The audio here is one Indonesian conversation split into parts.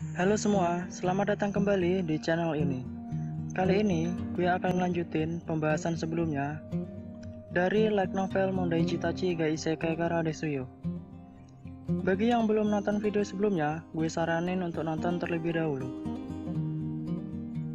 Halo semua, selamat datang kembali di channel ini. Kali ini, gue akan melanjutin pembahasan sebelumnya dari light novel Mondai Chitachi ga Isekai Kara Desuyo. Bagi yang belum nonton video sebelumnya, gue saranin untuk nonton terlebih dahulu.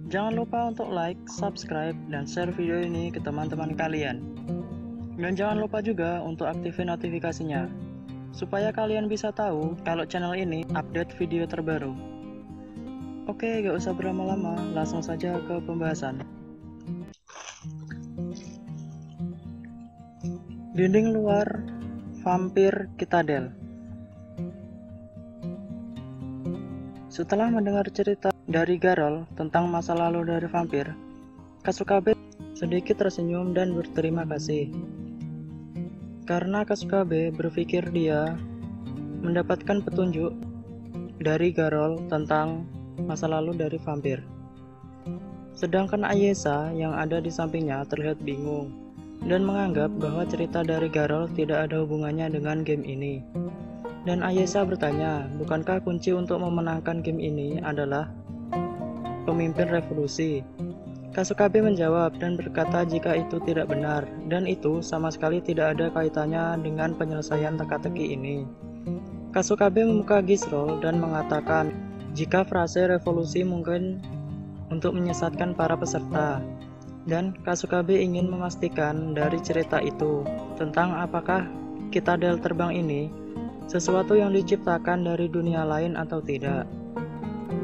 Jangan lupa untuk like, subscribe, dan share video ini ke teman-teman kalian. Dan jangan lupa juga untuk aktifin notifikasinya, supaya kalian bisa tahu kalau channel ini update video terbaru. Oke, gak usah berlama-lama, langsung saja ke pembahasan. Dinding luar vampir Citadel. Setelah mendengar cerita dari Garol tentang masa lalu dari vampir, Kasukabe sedikit tersenyum dan berterima kasih. Karena Kasukabe berpikir dia mendapatkan petunjuk dari Garol tentang masa lalu dari vampir. Sedangkan Ayesa yang ada di sampingnya terlihat bingung dan menganggap bahwa cerita dari Garol tidak ada hubungannya dengan game ini. Dan Ayesa bertanya, bukankah kunci untuk memenangkan game ini adalah pemimpin revolusi? Kasukabe menjawab dan berkata jika itu tidak benar, dan itu sama sekali tidak ada kaitannya dengan penyelesaian teka-teki ini. Kasukabe membuka Gisrol dan mengatakan jika frase revolusi mungkin untuk menyesatkan para peserta, dan Kasukabe ingin memastikan dari cerita itu tentang apakah Citadel terbang ini sesuatu yang diciptakan dari dunia lain atau tidak.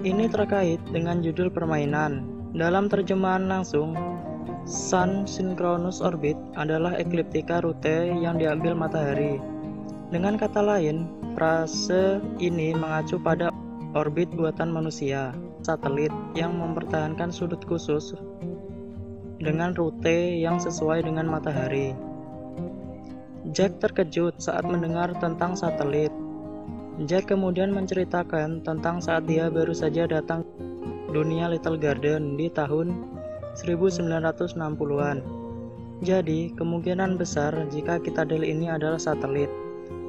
Ini terkait dengan judul permainan. Dalam terjemahan langsung, Sun Synchronous Orbit adalah ekliptika rute yang diambil matahari. Dengan kata lain, frase ini mengacu pada orbit buatan manusia, satelit yang mempertahankan sudut khusus dengan rute yang sesuai dengan matahari. Jack terkejut saat mendengar tentang satelit. Jack kemudian menceritakan tentang saat dia baru saja datang dunia Little Garden di tahun 1960-an. Jadi, kemungkinan besar jika Citadel ini adalah satelit.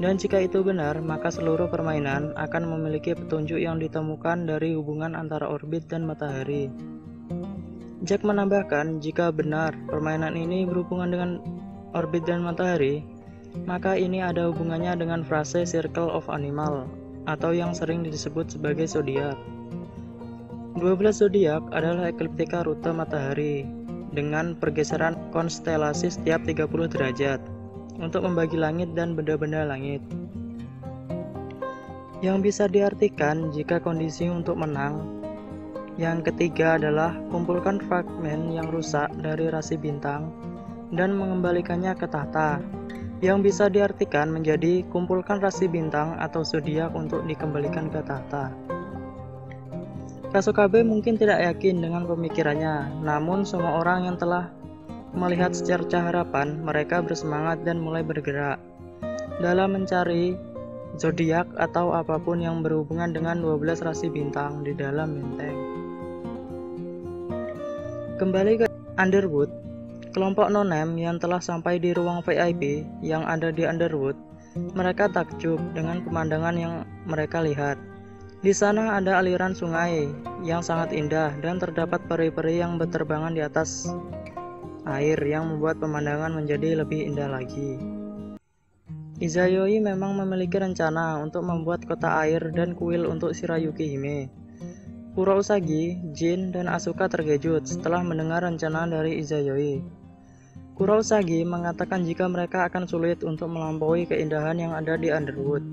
Dan jika itu benar, maka seluruh permainan akan memiliki petunjuk yang ditemukan dari hubungan antara orbit dan matahari. Jack menambahkan, jika benar permainan ini berhubungan dengan orbit dan matahari, maka ini ada hubungannya dengan frase Circle of Animal, atau yang sering disebut sebagai zodiak. 12 zodiak adalah ekliptika rute matahari, dengan pergeseran konstelasi setiap 30 derajat. Untuk membagi langit dan benda-benda langit, yang bisa diartikan jika kondisi untuk menang. Yang ketiga adalah kumpulkan fragmen yang rusak dari rasi bintang dan mengembalikannya ke tahta, yang bisa diartikan menjadi kumpulkan rasi bintang atau zodiak untuk dikembalikan ke tahta. Kasukabe mungkin tidak yakin dengan pemikirannya, namun semua orang yang telah melihat secercah harapan, mereka bersemangat dan mulai bergerak dalam mencari zodiak atau apapun yang berhubungan dengan 12 rasi bintang di dalam benteng. Kembali ke Underwood, kelompok nonem yang telah sampai di ruang VIP yang ada di Underwood, mereka takjub dengan pemandangan yang mereka lihat. Di sana ada aliran sungai yang sangat indah dan terdapat peri-peri yang berterbangan di atas air yang membuat pemandangan menjadi lebih indah lagi. Izayoi memang memiliki rencana untuk membuat kota air dan kuil untuk Shirayuki Hime. Kuro Usagi, Jin, dan Asuka terkejut setelah mendengar rencana dari Izayoi. Kuro Usagi mengatakan jika mereka akan sulit untuk melampaui keindahan yang ada di Underwood.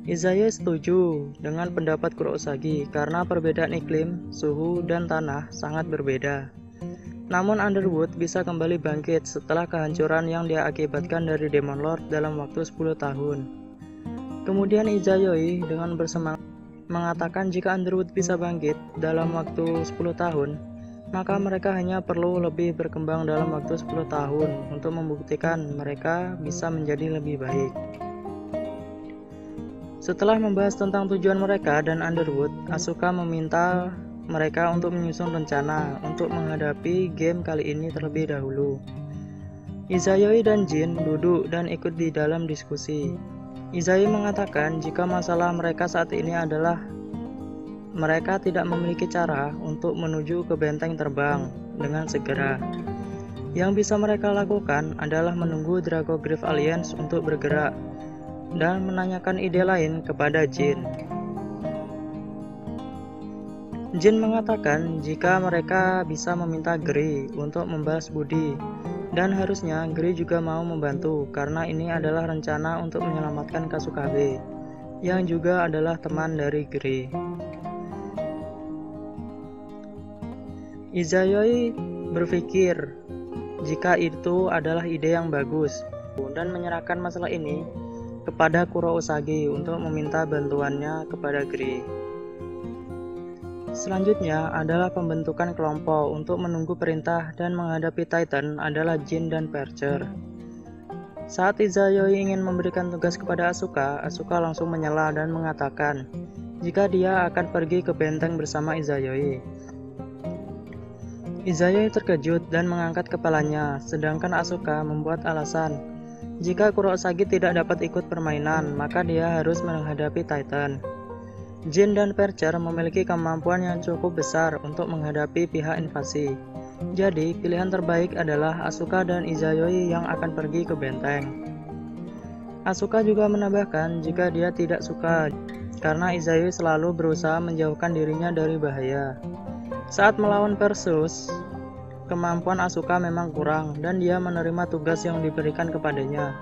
Izayoi setuju dengan pendapat Kuro Usagi karena perbedaan iklim, suhu, dan tanah sangat berbeda. Namun Underwood bisa kembali bangkit setelah kehancuran yang diakibatkan dari Demon Lord dalam waktu 10 tahun. Kemudian Izayoi dengan bersemangat mengatakan jika Underwood bisa bangkit dalam waktu 10 tahun, maka mereka hanya perlu lebih berkembang dalam waktu 10 tahun untuk membuktikan mereka bisa menjadi lebih baik. Setelah membahas tentang tujuan mereka dan Underwood, Asuka meminta mereka untuk menyusun rencana untuk menghadapi game kali ini terlebih dahulu. Izayoi dan Jin duduk dan ikut di dalam diskusi. Izayoi mengatakan jika masalah mereka saat ini adalah mereka tidak memiliki cara untuk menuju ke benteng terbang dengan segera. Yang bisa mereka lakukan adalah menunggu Dracogryph Alliance untuk bergerak dan menanyakan ide lain kepada Jin. Jin mengatakan jika mereka bisa meminta Gri untuk membalas budi, dan harusnya Gri juga mau membantu karena ini adalah rencana untuk menyelamatkan Kasukabe, yang juga adalah teman dari Gri. Izayoi berpikir jika itu adalah ide yang bagus dan menyerahkan masalah ini kepada Kurousagi untuk meminta bantuannya kepada Gri. Selanjutnya adalah pembentukan kelompok untuk menunggu perintah dan menghadapi Titan adalah Jin dan Percher. Saat Izayoi ingin memberikan tugas kepada Asuka, Asuka langsung menyela dan mengatakan jika dia akan pergi ke benteng bersama Izayoi. Izayoi terkejut dan mengangkat kepalanya, sedangkan Asuka membuat alasan jika Kurousagi tidak dapat ikut permainan, maka dia harus menghadapi Titan. Jin dan Percher memiliki kemampuan yang cukup besar untuk menghadapi pihak invasi. Jadi, pilihan terbaik adalah Asuka dan Izayoi yang akan pergi ke benteng. Asuka juga menambahkan jika dia tidak suka karena Izayoi selalu berusaha menjauhkan dirinya dari bahaya. Saat melawan Perseus, kemampuan Asuka memang kurang dan dia menerima tugas yang diberikan kepadanya.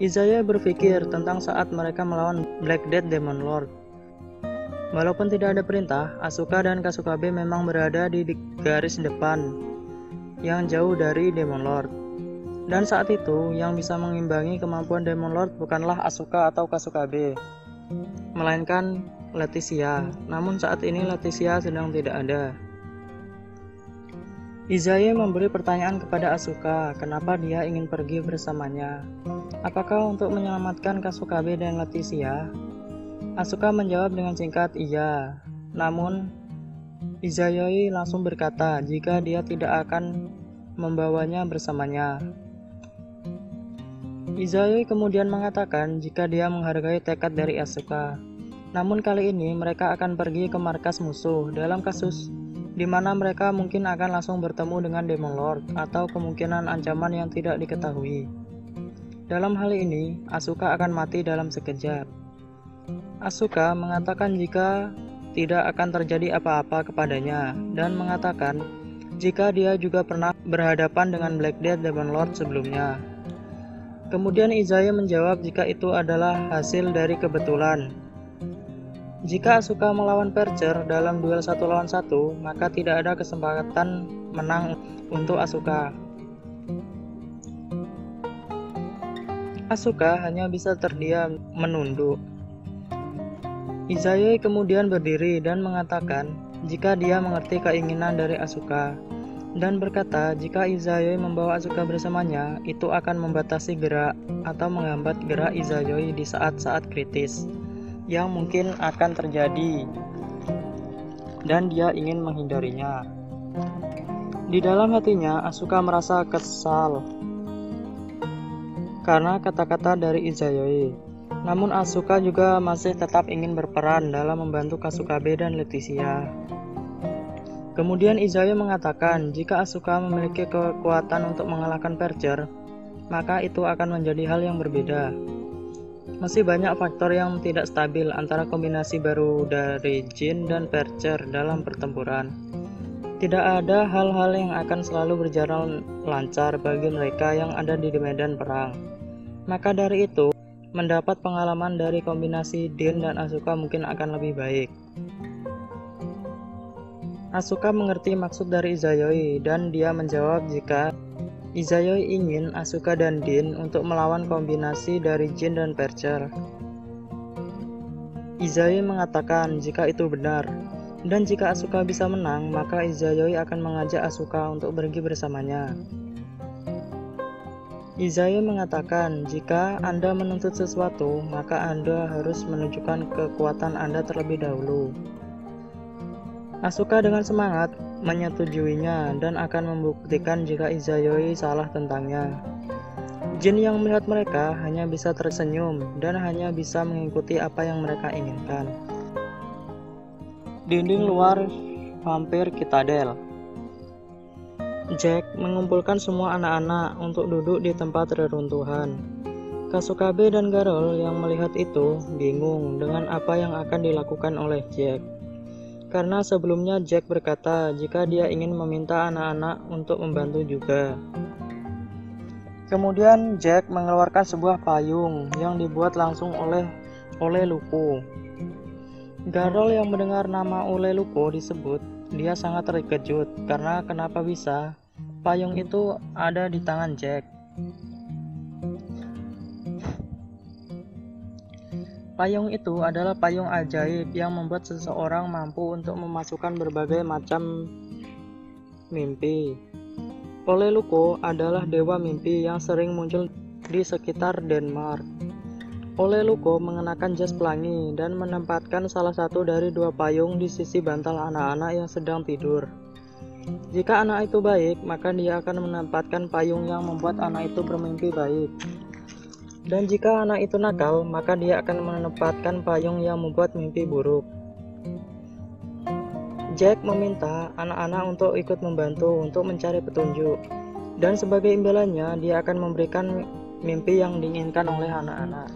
Izayoi berpikir tentang saat mereka melawan Black Death Demon Lord. Walaupun tidak ada perintah, Asuka dan Kasukabe memang berada di garis depan yang jauh dari Demon Lord. Dan saat itu, yang bisa mengimbangi kemampuan Demon Lord bukanlah Asuka atau Kasukabe, melainkan Leticia. Namun saat ini Leticia sedang tidak ada. Izayoi memberi pertanyaan kepada Asuka, kenapa dia ingin pergi bersamanya. Apakah untuk menyelamatkan Kasukabe dan Leticia? Asuka menjawab dengan singkat iya. Namun Izayoi langsung berkata jika dia tidak akan membawanya bersamanya. Izayoi kemudian mengatakan jika dia menghargai tekad dari Asuka. Namun kali ini mereka akan pergi ke markas musuh dalam kasus di mana mereka mungkin akan langsung bertemu dengan Demon Lord atau kemungkinan ancaman yang tidak diketahui. Dalam hal ini, Asuka akan mati dalam sekejap. Asuka mengatakan jika tidak akan terjadi apa-apa kepadanya dan mengatakan jika dia juga pernah berhadapan dengan Black Death Demon Lord sebelumnya. Kemudian Izayoi menjawab jika itu adalah hasil dari kebetulan. Jika Asuka melawan Percher dalam duel 1 lawan 1, maka tidak ada kesempatan menang untuk Asuka. Asuka hanya bisa terdiam menunduk. Izayoi kemudian berdiri dan mengatakan jika dia mengerti keinginan dari Asuka dan berkata jika Izayoi membawa Asuka bersamanya itu akan membatasi gerak atau menghambat gerak Izayoi di saat-saat kritis yang mungkin akan terjadi dan dia ingin menghindarinya. Di dalam hatinya Asuka merasa kesal karena kata-kata dari Izayoi. Namun Asuka juga masih tetap ingin berperan dalam membantu Kasukabe dan Leticia. Kemudian Izayoi mengatakan jika Asuka memiliki kekuatan untuk mengalahkan Percher, maka itu akan menjadi hal yang berbeda. Masih banyak faktor yang tidak stabil antara kombinasi baru dari Jin dan Percher dalam pertempuran. Tidak ada hal-hal yang akan selalu berjalan lancar bagi mereka yang ada di medan perang. Maka dari itu, mendapat pengalaman dari kombinasi Din dan Asuka mungkin akan lebih baik. Asuka mengerti maksud dari Izayoi dan dia menjawab jika Izayoi ingin Asuka dan Din untuk melawan kombinasi dari Jin dan Percher. Izayoi mengatakan jika itu benar, dan jika Asuka bisa menang, maka Izayoi akan mengajak Asuka untuk pergi bersamanya. Izayoi mengatakan jika Anda menuntut sesuatu, maka Anda harus menunjukkan kekuatan Anda terlebih dahulu. Asuka dengan semangat menyetujuinya dan akan membuktikan jika Izayoi salah tentangnya. Jin yang melihat mereka hanya bisa tersenyum dan hanya bisa mengikuti apa yang mereka inginkan. dinding luar vampir Citadel. Jack mengumpulkan semua anak-anak untuk duduk di tempat reruntuhan. Kasukabe dan Garol yang melihat itu bingung dengan apa yang akan dilakukan oleh Jack. Karena sebelumnya Jack berkata jika dia ingin meminta anak-anak untuk membantu juga. Kemudian Jack mengeluarkan sebuah payung yang dibuat langsung oleh Luko. Garol yang mendengar nama Luko disebut, dia sangat terkejut karena kenapa bisa payung itu ada di tangan Jack. Payung itu adalah payung ajaib yang membuat seseorang mampu untuk memasukkan berbagai macam mimpi. Luko adalah dewa mimpi yang sering muncul di sekitar Denmark. Luko mengenakan jas pelangi dan menempatkan salah satu dari dua payung di sisi bantal anak-anak yang sedang tidur. Jika anak itu baik, maka dia akan menempatkan payung yang membuat anak itu bermimpi baik. Dan jika anak itu nakal, maka dia akan menempatkan payung yang membuat mimpi buruk. Jack meminta anak-anak untuk ikut membantu untuk mencari petunjuk. Dan sebagai imbalannya, dia akan memberikan mimpi yang diinginkan oleh anak-anak.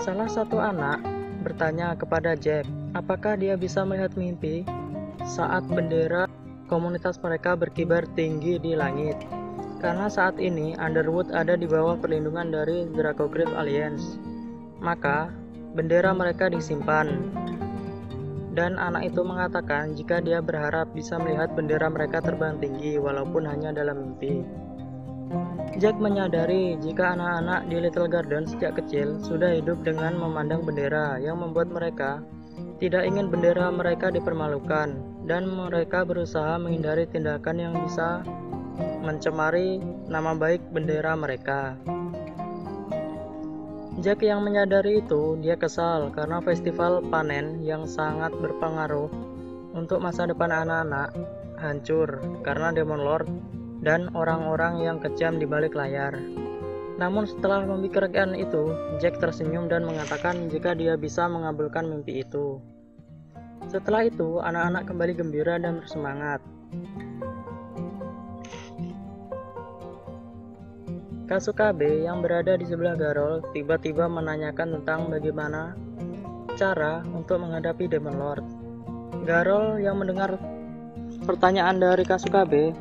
Salah satu anak bertanya kepada Jack, apakah dia bisa melihat mimpi saat bendera komunitas mereka berkibar tinggi di langit. Karena saat ini Underwood ada di bawah perlindungan dari Dracogryph Alliance, maka bendera mereka disimpan. Dan anak itu mengatakan jika dia berharap bisa melihat bendera mereka terbang tinggi walaupun hanya dalam mimpi. Jack menyadari jika anak-anak di Little Garden sejak kecil sudah hidup dengan memandang bendera yang membuat mereka tidak ingin bendera mereka dipermalukan, dan mereka berusaha menghindari tindakan yang bisa mencemari nama baik bendera mereka. Jack yang menyadari itu, dia kesal karena festival panen yang sangat berpengaruh untuk masa depan anak-anak hancur karena Demon Lord dan orang-orang yang kejam di balik layar. Namun setelah memikirkan itu, Jack tersenyum dan mengatakan jika dia bisa mengabulkan mimpi itu. Setelah itu, anak-anak kembali gembira dan bersemangat. Kasukabe yang berada di sebelah Garol tiba-tiba menanyakan tentang bagaimana cara untuk menghadapi Demon Lord. Garol yang mendengar pertanyaan dari Kasukabe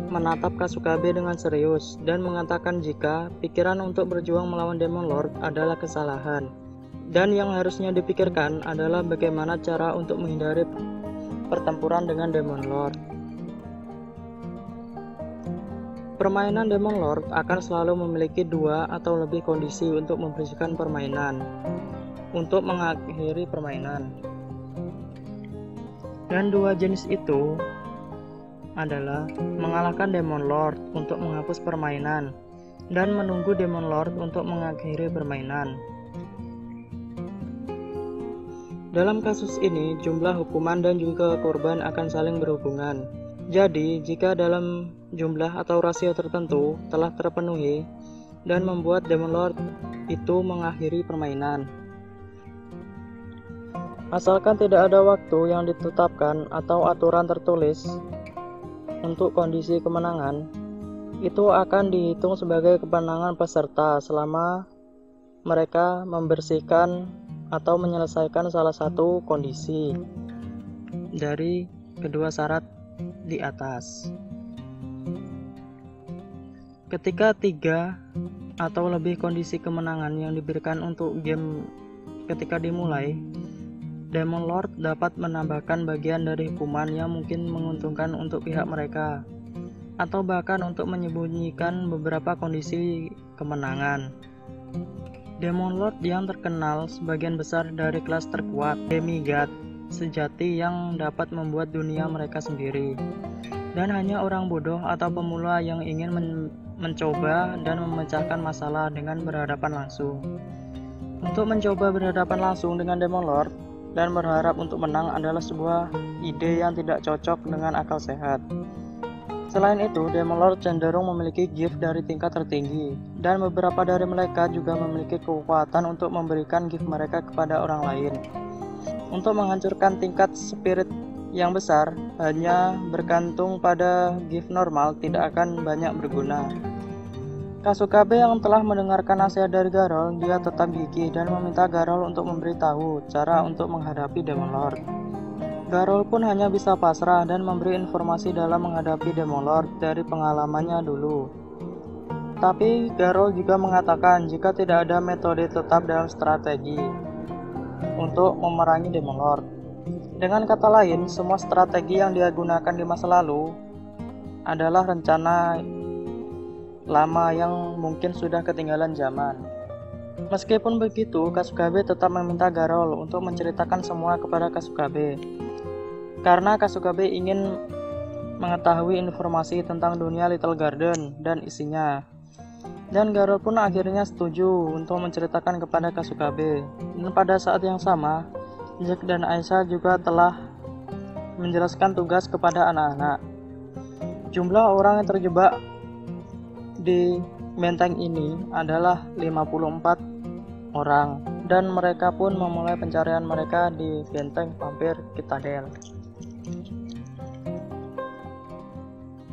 menatap Kasukabe dengan serius dan mengatakan jika pikiran untuk berjuang melawan Demon Lord adalah kesalahan, dan yang harusnya dipikirkan adalah bagaimana cara untuk menghindari pertempuran dengan Demon Lord. Permainan Demon Lord akan selalu memiliki dua atau lebih kondisi untuk membersihkan permainan, untuk mengakhiri permainan. Dan dua jenis itu adalah mengalahkan Demon Lord untuk menghapus permainan, dan menunggu Demon Lord untuk mengakhiri permainan. Dalam kasus ini, jumlah hukuman dan juga korban akan saling berhubungan. Jadi, jika dalam jumlah atau rasio tertentu telah terpenuhi dan membuat Demon Lord itu mengakhiri permainan. Asalkan tidak ada waktu yang ditetapkan atau aturan tertulis untuk kondisi kemenangan, itu akan dihitung sebagai kemenangan peserta selama mereka membersihkan atau menyelesaikan salah satu kondisi dari kedua syarat di atas. Ketika 3 atau lebih kondisi kemenangan yang diberikan untuk game ketika dimulai, Demon Lord dapat menambahkan bagian dari hukuman yang mungkin menguntungkan untuk pihak mereka, atau bahkan untuk menyembunyikan beberapa kondisi kemenangan. Demon Lord yang terkenal sebagian besar dari kelas terkuat demigod sejati yang dapat membuat dunia mereka sendiri, dan hanya orang bodoh atau pemula yang ingin mencoba dan memecahkan masalah dengan berhadapan langsung. Untuk mencoba berhadapan langsung dengan Demon Lord dan berharap untuk menang adalah sebuah ide yang tidak cocok dengan akal sehat. Selain itu, Demon Lord cenderung memiliki gift dari tingkat tertinggi, dan beberapa dari mereka juga memiliki kekuatan untuk memberikan gift mereka kepada orang lain. Untuk menghancurkan tingkat spirit yang besar, hanya bergantung pada gift normal tidak akan banyak berguna. Kasukabe yang telah mendengarkan nasihat dari Garol, dia tetap gigih dan meminta Garol untuk memberitahu cara untuk menghadapi Demon Lord. Garol pun hanya bisa pasrah dan memberi informasi dalam menghadapi Demon Lord dari pengalamannya dulu. Tapi Garol juga mengatakan jika tidak ada metode tetap dalam strategi untuk memerangi Demon Lord. Dengan kata lain, semua strategi yang dia gunakan di masa lalu adalah rencana lama yang mungkin sudah ketinggalan zaman. Meskipun begitu, Kasukabe tetap meminta Garol untuk menceritakan semua kepada Kasukabe. Karena Kasukabe ingin mengetahui informasi tentang dunia Little Garden dan isinya. Dan Garol pun akhirnya setuju untuk menceritakan kepada Kasukabe. Dan pada saat yang sama, Jack dan Aisyah juga telah menjelaskan tugas kepada anak-anak. Jumlah orang yang terjebak di benteng ini adalah 54 orang, dan mereka pun memulai pencarian mereka di benteng vampir Citadel.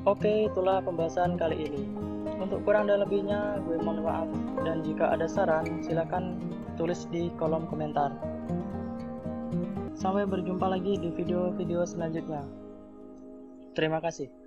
Oke, itulah pembahasan kali ini. Untuk kurang dan lebihnya, gue mohon maaf, dan jika ada saran, silakan tulis di kolom komentar. Sampai berjumpa lagi di video-video selanjutnya. Terima kasih.